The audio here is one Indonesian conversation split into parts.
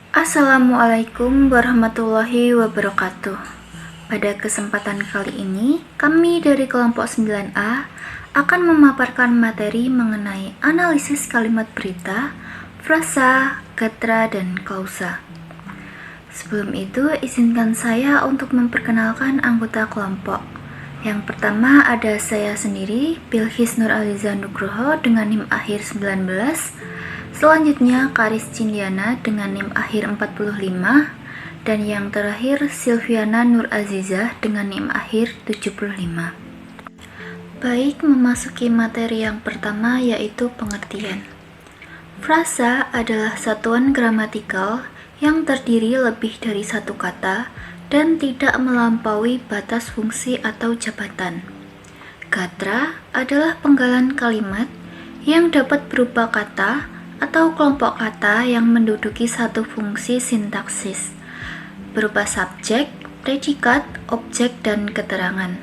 Assalamualaikum warahmatullahi wabarakatuh. Pada kesempatan kali ini, kami dari kelompok 9A akan memaparkan materi mengenai analisis kalimat berita, frasa, gatra, dan klausa. Sebelum itu, izinkan saya untuk memperkenalkan anggota kelompok. Yang pertama ada saya sendiri, Bilqis Nuraliza Nugroho dengan NIM akhir 19. Selanjutnya Karis Cindiana dengan NIM akhir 45. Dan yang terakhir Silviana Nur Azizah dengan NIM akhir 75. Baik, memasuki materi yang pertama yaitu pengertian. Frasa adalah satuan gramatikal yang terdiri lebih dari satu kata dan tidak melampaui batas fungsi atau jabatan. Gatra adalah penggalan kalimat yang dapat berupa kata atau kelompok kata yang menduduki satu fungsi sintaksis, berupa subjek, predikat, objek, dan keterangan.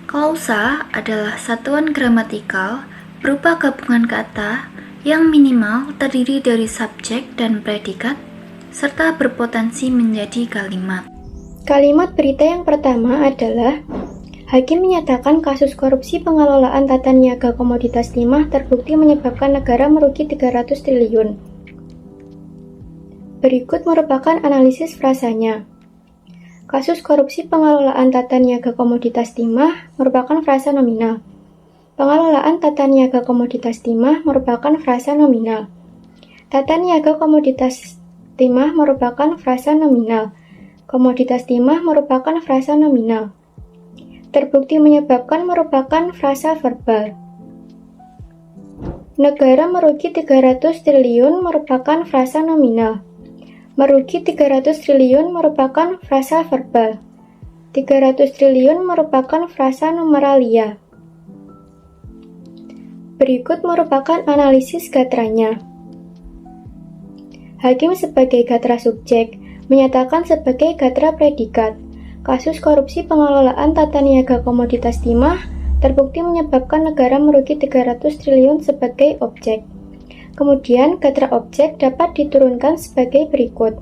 Klausa adalah satuan gramatikal berupa gabungan kata yang minimal terdiri dari subjek dan predikat, serta berpotensi menjadi kalimat. Kalimat berita yang pertama adalah Hakim menyatakan kasus korupsi pengelolaan tata niaga komoditas timah terbukti menyebabkan negara merugi 300 triliun. Berikut merupakan analisis frasanya. Kasus korupsi pengelolaan tata niaga komoditas timah merupakan frasa nominal. Pengelolaan tata niaga komoditas timah merupakan frasa nominal. Tata niaga komoditas timah merupakan frasa nominal. Komoditas timah merupakan frasa nominal. Terbukti menyebabkan merupakan frasa verbal. Negara merugi 300 triliun merupakan frasa nominal. Merugi 300 triliun merupakan frasa verbal. 300 triliun merupakan frasa numeralia. Berikut merupakan analisis gatranya. Hakim sebagai gatra subjek menyatakan sebagai gatra predikat. Kasus korupsi pengelolaan tata niaga komoditas timah terbukti menyebabkan negara merugi 300 triliun sebagai objek. Kemudian, gatra objek dapat diturunkan sebagai berikut.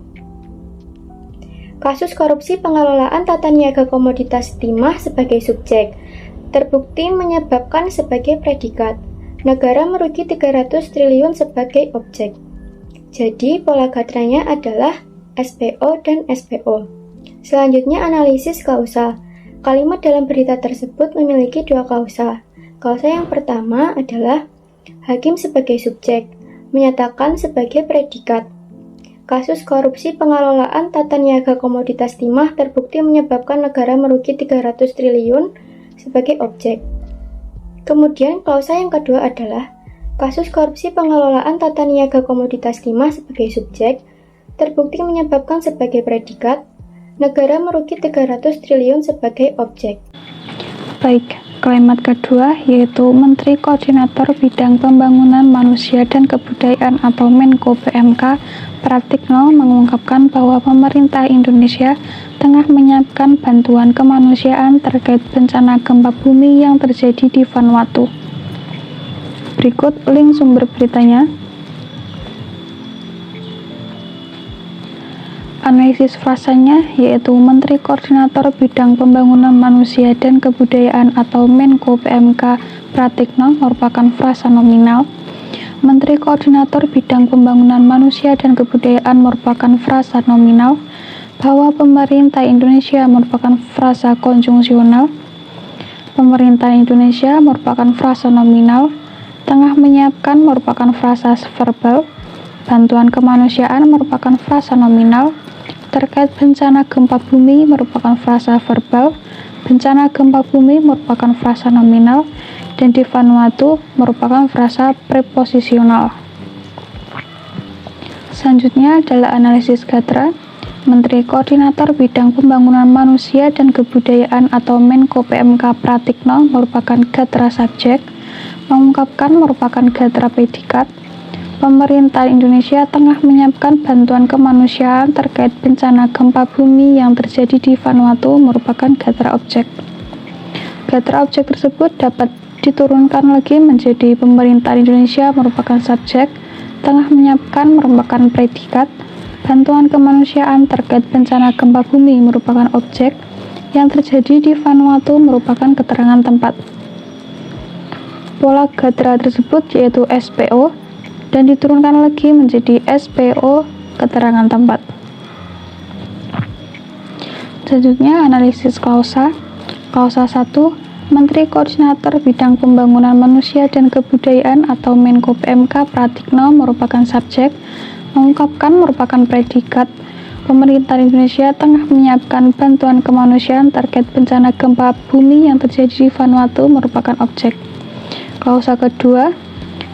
Kasus korupsi pengelolaan tata niaga komoditas timah sebagai subjek terbukti menyebabkan sebagai predikat. Negara merugi 300 triliun sebagai objek. Jadi, pola gatranya adalah SPO dan SPO. Selanjutnya analisis klausa. Kalimat dalam berita tersebut memiliki dua klausa. Klausa yang pertama adalah Hakim sebagai subjek, menyatakan sebagai predikat. Kasus korupsi pengelolaan tata niaga komoditas timah terbukti menyebabkan negara merugi 300 triliun sebagai objek. Kemudian klausa yang kedua adalah kasus korupsi pengelolaan tata niaga komoditas timah sebagai subjek terbukti menyebabkan sebagai predikat. Negara merugi 300 triliun sebagai objek. Baik, kalimat kedua yaitu Menteri Koordinator Bidang Pembangunan Manusia dan Kebudayaan atau Menko PMK Pratikno mengungkapkan bahwa pemerintah Indonesia tengah menyiapkan bantuan kemanusiaan terkait bencana gempa bumi yang terjadi di Vanuatu. Berikut link sumber beritanya. Analisis frasanya yaitu Menteri Koordinator Bidang Pembangunan Manusia dan Kebudayaan atau Menko PMK Pratikno merupakan frasa nominal. Menteri Koordinator Bidang Pembangunan Manusia dan Kebudayaan merupakan frasa nominal. Bahwa pemerintah Indonesia merupakan frasa konjungsional. Pemerintah Indonesia merupakan frasa nominal. Tengah menyiapkan merupakan frasa verbal. Bantuan kemanusiaan merupakan frasa nominal. Terkait bencana gempa bumi merupakan frasa verbal, bencana gempa bumi merupakan frasa nominal, dan di Vanuatu merupakan frasa preposisional. Selanjutnya adalah analisis gatra. Menteri Koordinator Bidang Pembangunan Manusia dan Kebudayaan atau Menko PMK Pratikno merupakan gatra subjek, mengungkapkan merupakan gatra predikat. Pemerintah Indonesia tengah menyiapkan bantuan kemanusiaan terkait bencana gempa bumi yang terjadi di Vanuatu merupakan gatra objek. Gatra objek tersebut dapat diturunkan lagi menjadi pemerintah Indonesia merupakan subjek, tengah menyiapkan merupakan predikat, Bantuan kemanusiaan terkait bencana gempa bumi merupakan objek, yang terjadi di Vanuatu merupakan keterangan tempat. Pola Gatra tersebut yaitu SPO dan diturunkan lagi menjadi SPO keterangan tempat. Selanjutnya analisis klausa. Klausa 1, Menteri Koordinator Bidang Pembangunan Manusia dan Kebudayaan atau Menko PMK Pratikno merupakan subjek, mengungkapkan merupakan predikat. Pemerintah Indonesia tengah menyiapkan bantuan kemanusiaan terkait bencana gempa bumi yang terjadi di Vanuatu merupakan objek. Klausa kedua,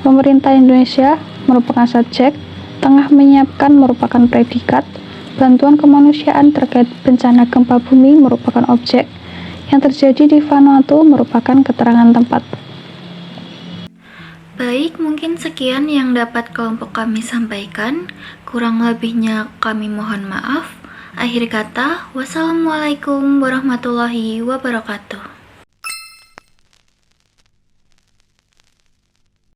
pemerintah Indonesia merupakan subjek, tengah menyiapkan merupakan predikat, bantuan kemanusiaan terkait bencana gempa bumi merupakan objek, yang terjadi di Vanuatu merupakan keterangan tempat. Baik, mungkin sekian yang dapat kelompok kami sampaikan. Kurang lebihnya kami mohon maaf. Akhir kata, wassalamualaikum warahmatullahi wabarakatuh.